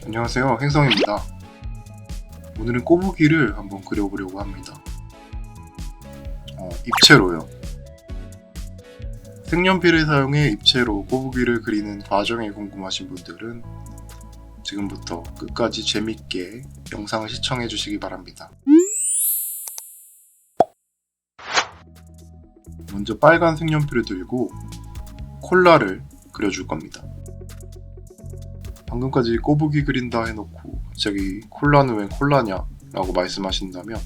안녕하세요, 행성입니다. 오늘은 꼬부기를 한번 그려보려고 합니다. 입체로요. 색연필을 사용해 입체로 꼬부기를 그리는 과정이 궁금하신 분들은 지금부터 끝까지 재밌게 영상을 시청해 주시기 바랍니다. 먼저 빨간 색연필을 들고 콜라를 그려줄 겁니다. 방금까지 꼬부기 그린다 해놓고 갑자기 콜라는 왜 콜라냐 라고 말씀하신다면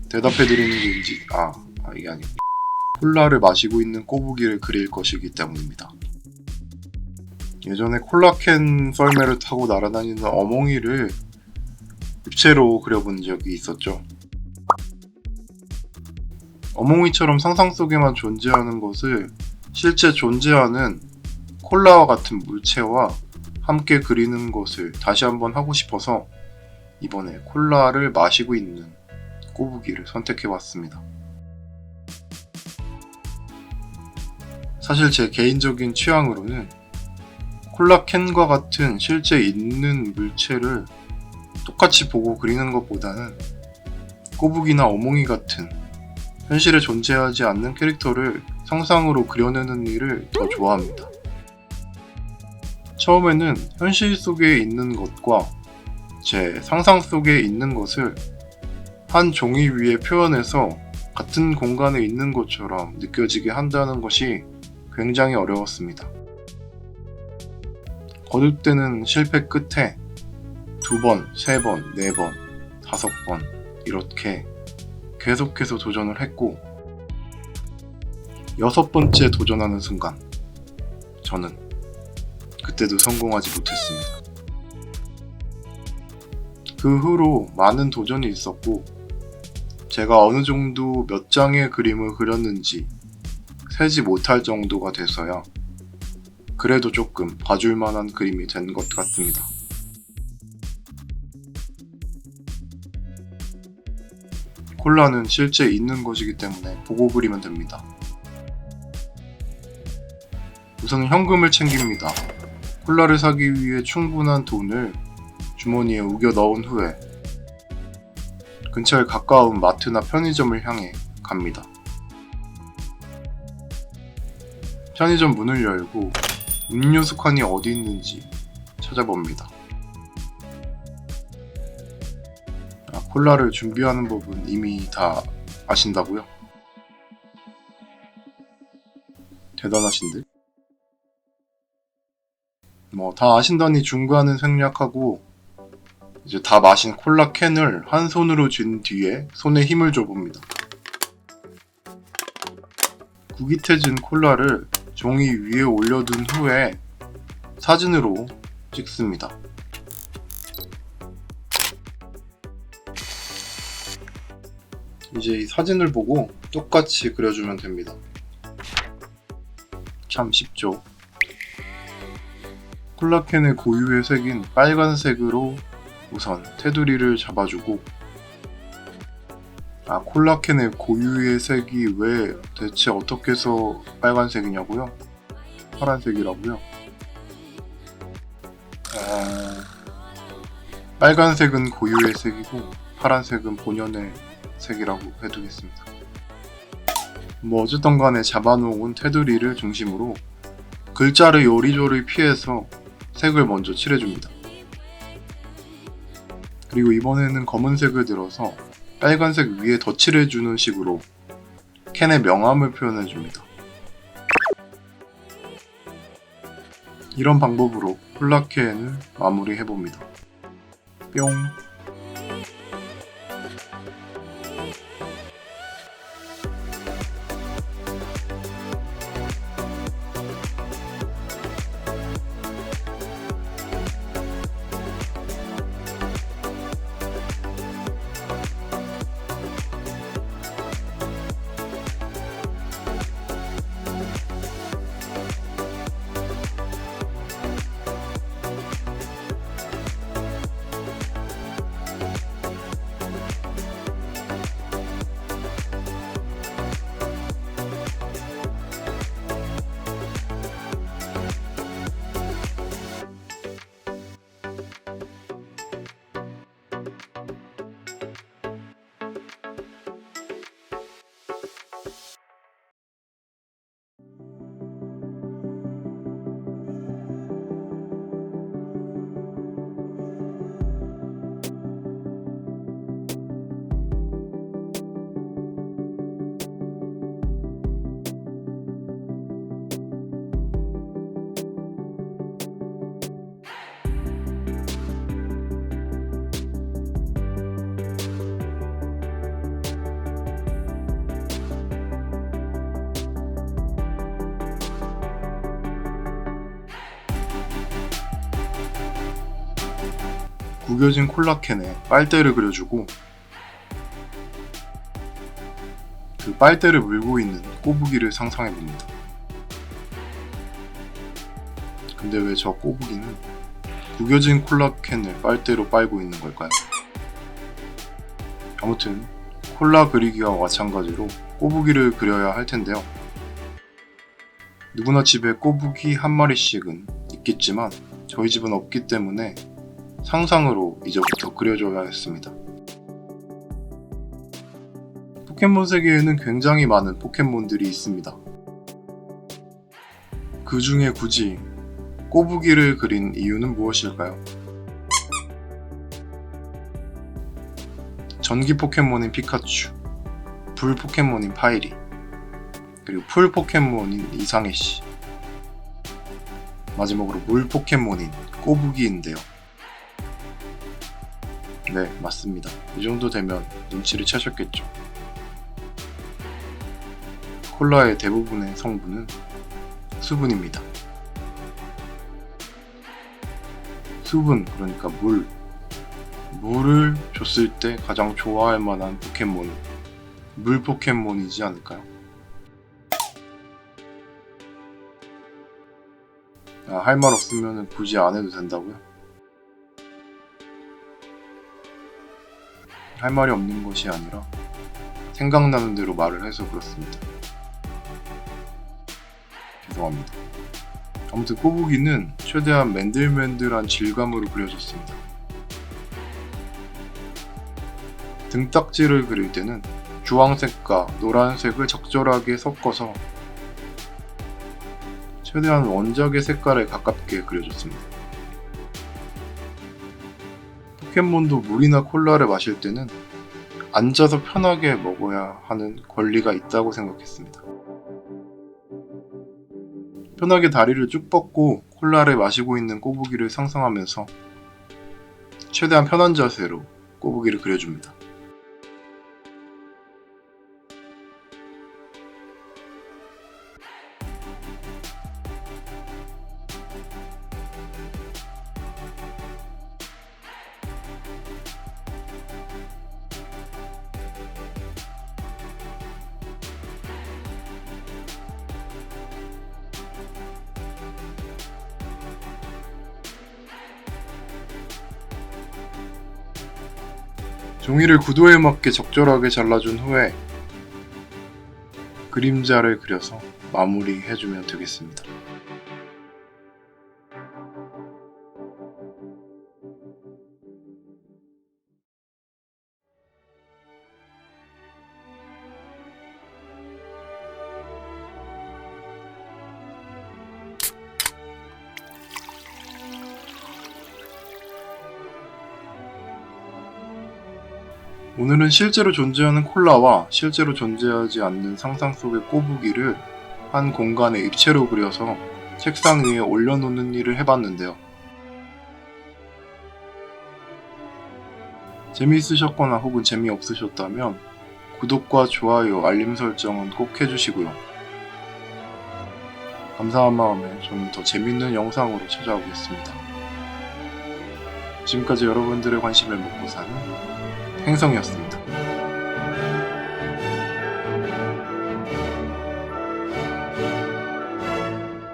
대답해드리는 게 이게 아니고 콜라를 마시고 있는 꼬부기를 그릴 것이기 때문입니다. 예전에 콜라캔 썰매를 타고 날아다니는 어몽이를 입체로 그려본 적이 있었죠. 어몽이처럼 상상 속에만 존재하는 것을 실제 존재하는 콜라와 같은 물체와 함께 그리는 것을 다시 한번 하고 싶어서 이번에 콜라를 마시고 있는 꼬부기를 선택해봤습니다. 사실 제 개인적인 취향으로는 콜라캔과 같은 실제 있는 물체를 똑같이 보고 그리는 것보다는 꼬부기나 어몽이 같은 현실에 존재하지 않는 캐릭터를 상상으로 그려내는 일을 더 좋아합니다. 처음에는 현실 속에 있는 것과 제 상상 속에 있는 것을 한 종이 위에 표현해서 같은 공간에 있는 것처럼 느껴지게 한다는 것이 굉장히 어려웠습니다. 거듭되는 실패 끝에 2번, 3번, 4번, 5번 이렇게 계속해서 도전을 했고 6번째 도전하는 순간 저는 그때도 성공하지 못했습니다. 그 후로 많은 도전이 있었고 제가 어느 정도 몇 장의 그림을 그렸는지 세지 못할 정도가 돼서야 그래도 조금 봐줄 만한 그림이 된 것 같습니다. 콜라는 실제 있는 것이기 때문에 보고 그리면 됩니다. 우선 현금을 챙깁니다. 콜라를 사기 위해 충분한 돈을 주머니에 우겨 넣은 후에 근처에 가까운 마트나 편의점을 향해 갑니다. 편의점 문을 열고 음료수 칸이 어디 있는지 찾아봅니다. 콜라를 준비하는 법은 이미 다 아신다고요? 대단하신데? 다 아신다니 중간은 생략하고 이제 다 마신 콜라 캔을 한 손으로 쥔 뒤에 손에 힘을 줘봅니다. 구깃해진 콜라를 종이 위에 올려둔 후에 사진으로 찍습니다. 이제 이 사진을 보고 똑같이 그려주면 됩니다. 참 쉽죠? 콜라캔의 고유의 색인 빨간색으로 우선 테두리를 잡아주고 콜라캔의 고유의 색이 왜 대체 어떻게 해서 빨간색이냐고요? 파란색이라고요? 빨간색은 고유의 색이고 파란색은 본연의 색이라고 해두겠습니다. 어쨌든 간에 잡아놓은 테두리를 중심으로 글자를 요리조리 피해서 색을 먼저 칠해줍니다. 그리고 이번에는 검은색을 들어서 빨간색 위에 덧칠해주는 식으로 캔의 명암을 표현해줍니다. 이런 방법으로 콜라캔을 마무리해봅니다. 뿅. 구겨진 콜라캔에 빨대를 그려주고 그 빨대를 물고 있는 꼬부기를 상상해봅니다. 근데 왜 저 꼬부기는 구겨진 콜라캔을 빨대로 빨고 있는 걸까요? 아무튼 콜라 그리기와 마찬가지로 꼬부기를 그려야 할 텐데요. 누구나 집에 꼬부기 한 마리씩은 있겠지만 저희 집은 없기 때문에 상상으로 이제부터 그려줘야 했습니다. 포켓몬 세계에는 굉장히 많은 포켓몬들이 있습니다. 그 중에 굳이 꼬부기를 그린 이유는 무엇일까요? 전기 포켓몬인 피카츄, 불 포켓몬인 파이리, 그리고 풀 포켓몬인 이상해씨, 마지막으로 물 포켓몬인 꼬부기인데요. 네, 맞습니다. 이 정도 되면 눈치를 채셨겠죠. 콜라의 대부분의 성분은 수분입니다. 수분, 그러니까 물을 줬을 때 가장 좋아할 만한 포켓몬은 물 포켓몬이지 않을까요? 할 말 없으면 굳이 안 해도 된다고요? 할 말이 없는 것이 아니라 생각나는 대로 말을 해서 그렇습니다. 죄송합니다. 아무튼 꼬부기는 최대한 맨들맨들한 질감으로 그려졌습니다. 등딱지를 그릴 때는 주황색과 노란색을 적절하게 섞어서 최대한 원작의 색깔에 가깝게 그려줬습니다. 포켓몬도 물이나 콜라를 마실 때는 앉아서 편하게 먹어야 하는 권리가 있다고 생각했습니다. 편하게 다리를 쭉 뻗고 콜라를 마시고 있는 꼬부기를 상상하면서 최대한 편한 자세로 꼬부기를 그려줍니다. 종이를 구도에 맞게 적절하게 잘라준 후에 그림자를 그려서 마무리해주면 되겠습니다. 오늘은 실제로 존재하는 콜라와 실제로 존재하지 않는 상상 속의 꼬부기를 한 공간에 입체로 그려서 책상 위에 올려놓는 일을 해봤는데요. 재미있으셨거나 혹은 재미없으셨다면 구독과 좋아요, 알림 설정은 꼭 해주시고요. 감사한 마음에 저는 더 재밌는 영상으로 찾아오겠습니다. 지금까지 여러분들의 관심을 먹고 사는 행성이었습니다.